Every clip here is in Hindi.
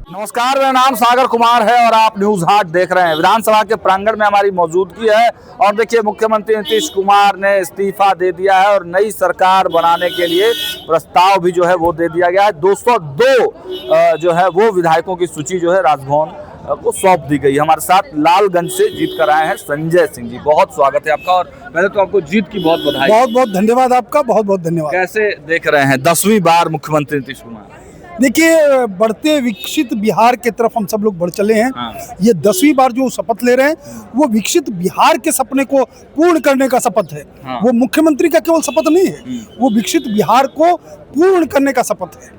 नमस्कार, मेरा नाम सागर कुमार है और आप न्यूज हाट देख रहे हैं। विधानसभा के प्रांगण में हमारी मौजूदगी है और देखिए, मुख्यमंत्री नीतीश कुमार ने इस्तीफा दे दिया है और नई सरकार बनाने के लिए प्रस्ताव भी जो है वो दे दिया गया है। 202 जो है वो विधायकों की सूची जो है राजभवन को सौंप दी गई। हमारे साथ लालगंज से जीत कर आए हैं संजय सिंह जी। बहुत स्वागत है आपका और पहले तो आपको जीत की बहुत बधाई। बहुत बहुत धन्यवाद आपका, बहुत बहुत धन्यवाद। कैसे देख रहे हैं 10वीं बार मुख्यमंत्री नीतीश कुमार? देखिए, बढ़ते विकसित बिहार की तरफ हम सब लोग बढ़ चले हैं। ये 10वीं बार जो शपथ ले रहे हैं वो विकसित बिहार के सपने को पूर्ण करने का शपथ है। वो मुख्यमंत्री का केवल शपथ नहीं है, वो विकसित बिहार को पूर्ण करने का शपथ है।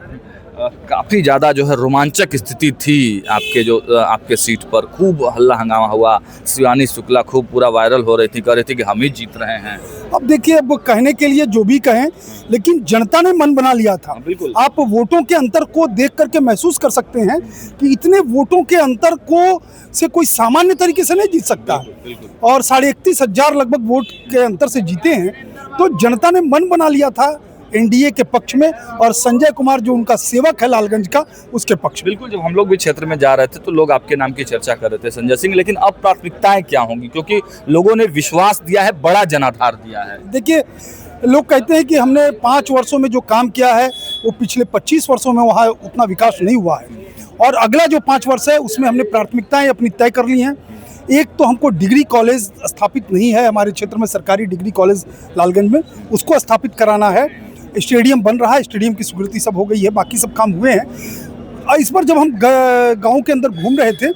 काफी ज्यादा जो है रोमांचक स्थिति थी आपके सीट पर, खूब हल्ला हंगामा हुआ। शिवानी शुक्ला खूब पूरा वायरल हो रही थी, कह रही थी कि हम ही जीत रहे हैं। अब देखिए, अब कहने के लिए जो भी कहें, लेकिन जनता ने मन बना लिया था। बिल्कुल। आप वोटों के अंतर को देख करके महसूस कर सकते हैं कि इतने वोटों के अंतर को से कोई सामान्य तरीके से नहीं जीत सकता। बिल्कुल। और 31,500 लगभग वोट के अंतर से जीते हैं, तो जनता ने मन बना लिया था एनडीए के पक्ष में और संजय कुमार जो उनका सेवक है लालगंज का, उसके पक्ष में। बिल्कुल, जब हम लोग भी क्षेत्र में जा रहे थे तो लोग आपके नाम की चर्चा कर रहे थे संजय सिंह, लेकिन अब प्राथमिकताएं क्या होंगी, क्योंकि लोगों ने विश्वास दिया है, बड़ा जनाधार दिया है। देखिए, लोग कहते हैं कि हमने 5 वर्षों में जो काम किया है वो पिछले 25 वर्षों में वहाँ उतना विकास नहीं हुआ है, और अगला जो 5 वर्ष है उसमें हमने प्राथमिकताएं अपनी तय कर ली हैं। एक तो हमको डिग्री कॉलेज स्थापित नहीं है हमारे क्षेत्र में, सरकारी डिग्री कॉलेज लालगंज में, उसको स्थापित कराना है। स्टेडियम बन रहा है, स्टेडियम की स्वीकृति सब हो गई है, बाकी सब काम हुए हैं। इस बार जब हम गांव के अंदर घूम रहे थे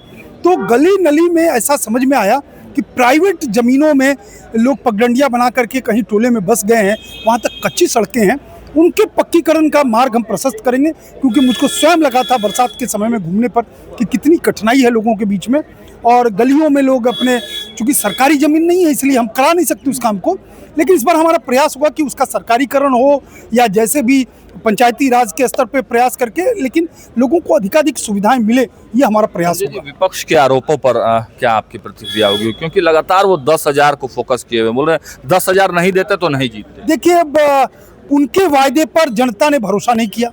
तो गली नली में ऐसा समझ में आया कि प्राइवेट ज़मीनों में लोग पगडंडियाँ बना करके कहीं टोले में बस गए हैं, वहाँ तक कच्ची सड़कें हैं। उनके पक्कीकरण का मार्ग हम प्रशस्त करेंगे, क्योंकि मुझको स्वयं लगा था बरसात के समय में घूमने पर कि कितनी कठिनाई है लोगों के बीच में, और गलियों में लोग अपने, चूँकि सरकारी ज़मीन नहीं है इसलिए हम करा नहीं सकते उस काम को, लेकिन इस बार हमारा प्रयास हुआ कि उसका सरकारीकरण हो या जैसे भी पंचायती राज के स्तर पे प्रयास करके, लेकिन लोगों को अधिकाधिक सुविधाएं मिले, ये हमारा प्रयास होगा। विपक्ष के आरोपों पर क्या आपकी प्रतिक्रिया होगी, क्योंकि लगातार वो 10,000 को फोकस किए हुए बोल रहे हैं 10,000 नहीं देते तो नहीं जीतते। देखिए, अब उनके वायदे पर जनता ने भरोसा नहीं किया।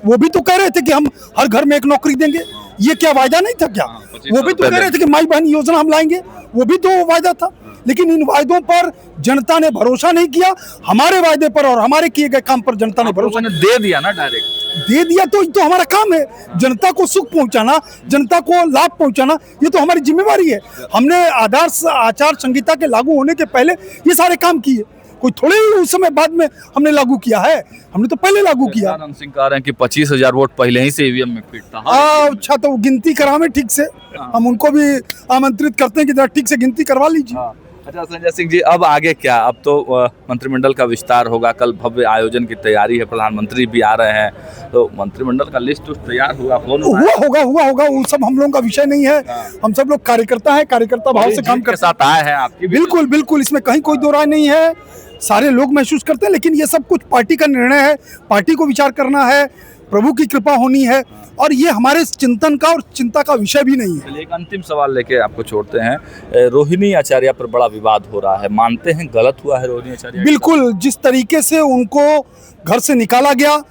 वो भी तो कह रहे थे कि हम हर घर में एक नौकरी देंगे, ये क्या वायदा नहीं था क्या? वो भी तो कह रहे थे कि माई बहन योजना हम लाएंगे, वो भी तो वायदा था। लेकिन इन वायदों पर जनता ने भरोसा नहीं किया। हमारे वायदे पर और हमारे किए गए काम पर जनता ने भरोसा दे दिया ना, डायरेक्ट दे दिया। तो हमारा काम है जनता को सुख पहुंचाना, जनता को लाभ पहुंचाना, ये तो हमारी जिम्मेवारी है। हमने आदर्श आचार संहिता के लागू होने के पहले ये सारे काम किए, कोई थोड़े ही उस समय बाद में हमने लागू किया है, हमने तो पहले लागू किया। सदानंद सिंह कह रहे हैं कि 25,000 वोट पहले ही से ईवीएम में फिट था। अच्छा, तो गिनती करावे ठीक से, हम उनको भी आमंत्रित करते हैं कि जरा ठीक से गिनती करवा लीजिए। अच्छा संजय सिंह जी, अब आगे क्या? अब तो मंत्रिमंडल का विस्तार होगा, कल भव्य आयोजन की तैयारी है, प्रधानमंत्री भी आ रहे हैं, तो मंत्रिमंडल का लिस्ट तैयार होगा? होगा, वो सब हम लोगों का विषय नहीं है। हम सब लोग कार्यकर्ता हैं, कार्यकर्ता भाव से काम के साथ आए हैं आपकी। बिल्कुल, इसमें कहीं कोई दो राय नहीं है, सारे लोग महसूस करते हैं। लेकिन ये सब कुछ पार्टी का निर्णय है, पार्टी को विचार करना है, प्रभु की कृपा होनी है, और ये हमारे चिंतन का और चिंता का विषय भी नहीं है। एक अंतिम सवाल लेके आपको छोड़ते हैं। रोहिणी आचार्य पर बड़ा विवाद हो रहा है, मानते हैं गलत हुआ है रोहिणी आचार्य? बिल्कुल, जिस तरीके से उनको घर से निकाला गया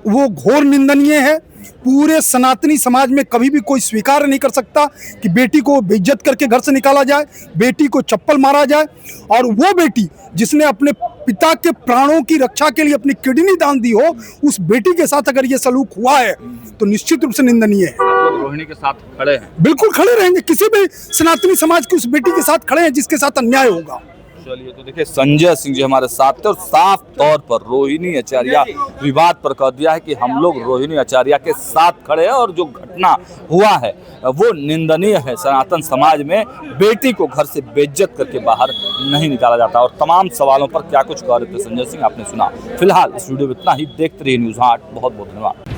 वो घोर निंदनीय है। पूरे सनातनी समाज में कभी भी कोई स्वीकार नहीं कर सकता कि बेटी को बेइज्जत करके घर से निकाला जाए, बेटी को चप्पल मारा जाए, और वो बेटी जिसने अपने पिता के प्राणों की रक्षा के लिए अपनी किडनी दान दी हो, उस बेटी के साथ अगर ये सलूक हुआ है तो निश्चित रूप से निंदनीय है। आप लोग रोहिणी के साथ खड़े हैं? बिल्कुल खड़े रहेंगे, किसी भी सनातनी समाज की उस बेटी के साथ खड़े हैं जिसके साथ अन्याय होगा। चलिए, तो देखिए संजय सिंह जी हमारे साथ थे और साफ तौर पर रोहिणी आचार्य विवाद पर कह दिया है कि हम लोग रोहिणी आचार्य के साथ खड़े हैं, और जो घटना हुआ है वो निंदनीय है। सनातन समाज में बेटी को घर से बेइज्जत करके बाहर नहीं निकाला जाता। और तमाम सवालों पर क्या कुछ कह रहे थे संजय सिंह आपने सुना। फिलहाल इस वीडियो में इतना ही। देखते रहिए न्यूज हाट। बहुत बहुत धन्यवाद।